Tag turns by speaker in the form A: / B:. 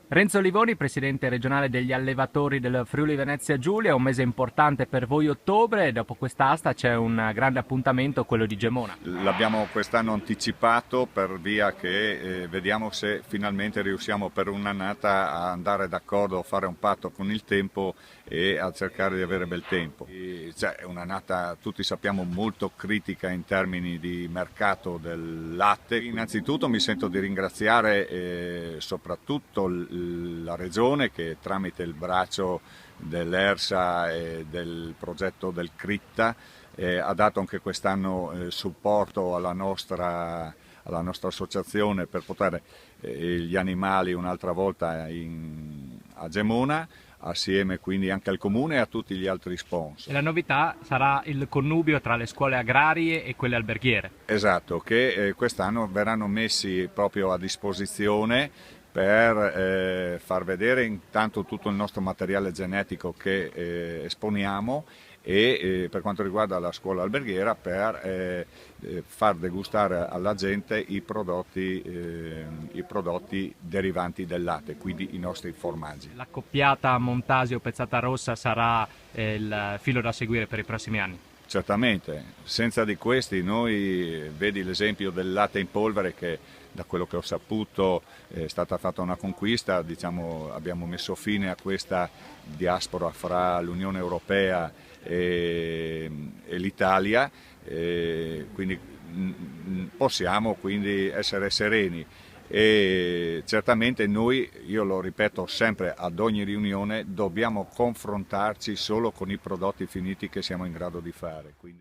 A: Renzo Livoni, presidente regionale degli allevatori del Friuli Venezia Giulia, è un mese importante per voi ottobre, dopo quest'asta c'è un grande appuntamento, quello di Gemona.
B: L'abbiamo quest'anno anticipato per via che vediamo se finalmente riusciamo per un'annata a andare d'accordo, a fare un patto con il tempo e a cercare di avere bel tempo. Cioè, è un'annata, tutti sappiamo, molto critica in termini di mercato del latte. Innanzitutto mi sento di ringraziare soprattutto la Regione che tramite il braccio dell'ERSA e del progetto del CRITTA ha dato anche quest'anno supporto alla nostra associazione per portare gli animali un'altra volta a Gemona, assieme quindi anche al comune e a tutti gli altri
A: E
B: sponsor.
A: la novità sarà il connubio tra le scuole agrarie e quelle alberghiere.
B: Esatto, che quest'anno verranno messi proprio a disposizione per far vedere intanto tutto il nostro materiale genetico che esponiamo e per quanto riguarda la scuola alberghiera per far degustare alla gente i prodotti derivanti dal latte, quindi i nostri formaggi.
A: L'accoppiata Montasio-Pezzata Rossa sarà il filo da seguire per i prossimi anni.
B: Certamente, senza di questi noi, vedi l'esempio del latte in polvere che da quello che ho saputo è stata fatta una conquista, diciamo, abbiamo messo fine a questa diaspora fra l'Unione Europea e l'Italia, quindi possiamo quindi essere sereni. E certamente noi, io lo ripeto sempre ad ogni riunione, dobbiamo confrontarci solo con i prodotti finiti che siamo in grado di fare. Quindi